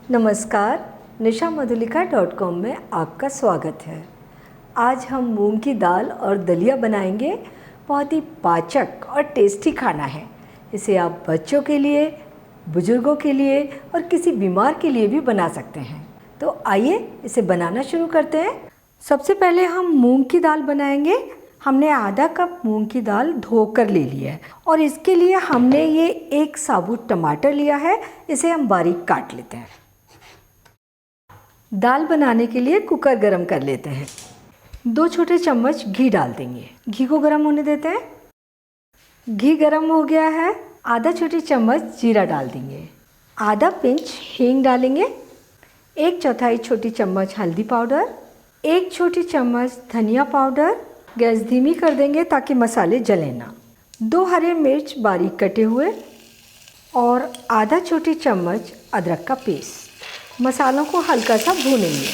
नमस्कार, nishammadhulika.com में आपका स्वागत है। आज हम मूंग की दाल और दलिया बनाएंगे। बहुत ही पाचक और टेस्टी खाना है। इसे आप बच्चों के लिए, बुजुर्गों के लिए और किसी बीमार के लिए भी बना सकते हैं। तो आइए इसे बनाना शुरू करते हैं। सबसे पहले हम मूंग की दाल बनाएंगे। हमने आधा कप मूंग की दाल धोकर ले लिया है और इसके लिए हमने ये एक साबुत टमाटर लिया है। इसे हम बारीक काट लेते हैं। दाल बनाने के लिए कुकर गरम कर लेते हैं। 2 छोटे चम्मच घी डाल देंगे। घी को गरम होने देते हैं। घी गरम हो गया है। आधा छोटी चम्मच जीरा डाल देंगे। आधा पिंच हींग डालेंगे। 1/4 छोटी चम्मच हल्दी पाउडर। 1 छोटी चम्मच धनिया पाउडर। गैस धीमी कर देंगे ताकि मसाले जले ना। 2 हरे मिर्च बारीक कटे हुए और आधा छोटी चम्मच अदरक का पेस्ट। मसालों को हल्का सा भूनेंगे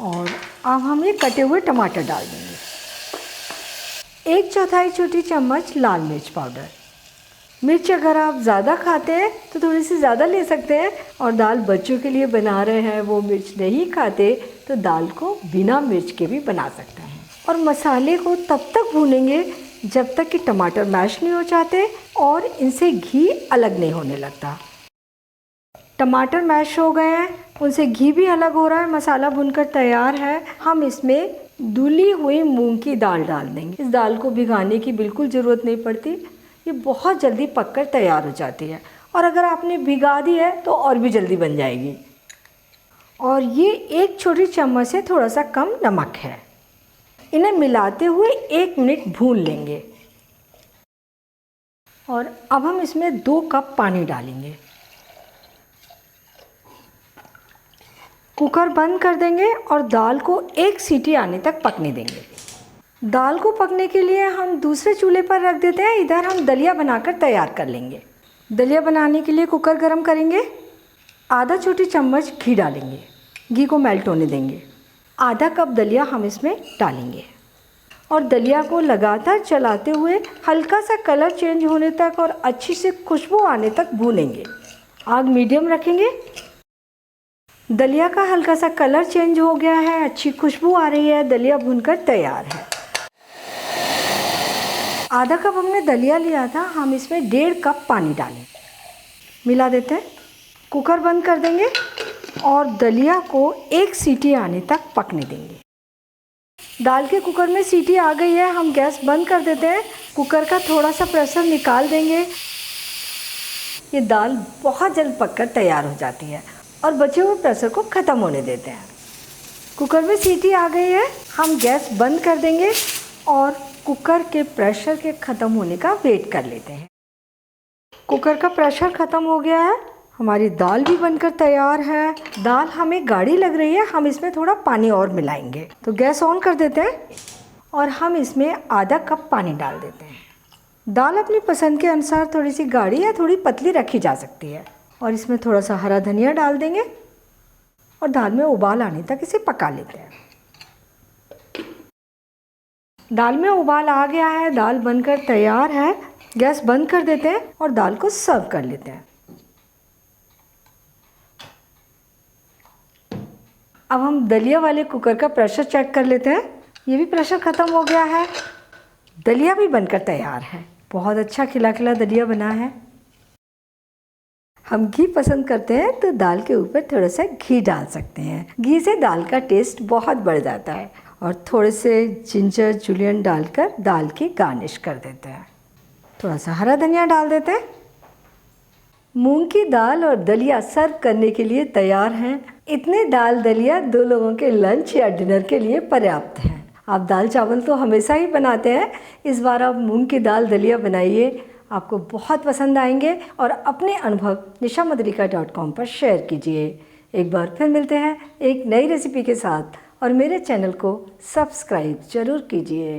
और अब हम ये कटे हुए टमाटर डाल देंगे। 1/4 छोटी चम्मच लाल मिर्च पाउडर। मिर्च अगर आप ज़्यादा खाते हैं तो थोड़ी सी ज़्यादा ले सकते हैं, और दाल बच्चों के लिए बना रहे हैं, वो मिर्च नहीं खाते, तो दाल को बिना मिर्च के भी बना सकते हैं। और मसाले को तब तक भूनेंगे जब तक कि टमाटर मैश नहीं हो जाते और इनसे घी अलग नहीं होने लगता। टमाटर मैश हो गए हैं, उनसे घी भी अलग हो रहा है, मसाला भुनकर तैयार है। हम इसमें धुली हुई मूंग की दाल डाल देंगे। इस दाल को भिगाने की बिल्कुल ज़रूरत नहीं पड़ती, ये बहुत जल्दी पककर तैयार हो जाती है। और अगर आपने भिगा दी है तो और भी जल्दी बन जाएगी। और ये 1 छोटी चम्मच से थोड़ा सा कम नमक है। इन्हें मिलाते हुए 1 मिनट भून लेंगे। और अब हम इसमें 2 कप पानी डालेंगे। कुकर बंद कर देंगे और दाल को 1 सीटी आने तक पकने देंगे। दाल को पकने के लिए हम दूसरे चूल्हे पर रख देते हैं। इधर हम दलिया बनाकर तैयार कर लेंगे। दलिया बनाने के लिए कुकर गरम करेंगे। आधा छोटी चम्मच घी डालेंगे। घी को मेल्ट होने देंगे। आधा कप दलिया हम इसमें डालेंगे और दलिया को लगातार चलाते हुए हल्का सा कलर चेंज होने तक और अच्छी से खुशबू आने तक भूनेंगे। आग मीडियम रखेंगे। दलिया का हल्का सा कलर चेंज हो गया है, अच्छी खुशबू आ रही है, दलिया भुनकर तैयार है। आधा कप हमने दलिया लिया था, हम इसमें 1.5 कप पानी डालें। मिला देते हैं। कुकर बंद कर देंगे और दलिया को 1 सीटी आने तक पकने देंगे। दाल के कुकर में सीटी आ गई है, हम गैस बंद कर देते हैं। कुकर का थोड़ा सा प्रेशर निकाल देंगे। ये दाल बहुत जल्द पककर तैयार हो जाती है और बचे हुए प्रेशर को ख़त्म होने देते हैं। कुकर में सीटी आ गई है, हम गैस बंद कर देंगे और कुकर के प्रेशर के ख़त्म होने का वेट कर लेते हैं। कुकर का प्रेशर ख़त्म हो गया है, हमारी दाल भी बनकर तैयार है। दाल हमें गाढ़ी लग रही है, हम इसमें थोड़ा पानी और मिलाएंगे। तो गैस ऑन कर देते हैं और हम इसमें आधा कप पानी डाल देते हैं। दाल अपनी पसंद के अनुसार थोड़ी सी गाढ़ी या थोड़ी पतली रखी जा सकती है। और इसमें थोड़ा सा हरा धनिया डाल देंगे और दाल में उबाल आने तक इसे पका लेते हैं। दाल में उबाल आ गया है, दाल बनकर तैयार है। गैस बंद कर देते हैं और दाल को सर्व कर लेते हैं। अब हम दलिया वाले कुकर का प्रेशर चेक कर लेते हैं। ये भी प्रेशर ख़त्म हो गया है, दलिया भी बनकर तैयार है। बहुत अच्छा खिला खिला दलिया बना है। हम घी पसंद करते हैं तो दाल के ऊपर थोड़ा सा घी डाल सकते हैं। घी से दाल का टेस्ट बहुत बढ़ जाता है। और थोड़े से जिंजर जूलियन डालकर दाल की गार्निश कर देते हैं। थोड़ा सा हरा धनिया डाल देते हैं। मूंग की दाल और दलिया सर्व करने के लिए तैयार हैं। इतने दाल दलिया 2 लोगों के लंच या डिनर के लिए पर्याप्त हैं। आप दाल चावल तो हमेशा ही बनाते हैं, इस बार आप मूंग की दाल दलिया बनाइए, आपको बहुत पसंद आएंगे। और अपने अनुभव nishammadhulika.com पर शेयर कीजिए। एक बार फिर मिलते हैं एक नई रेसिपी के साथ, और मेरे चैनल को सब्सक्राइब ज़रूर कीजिए।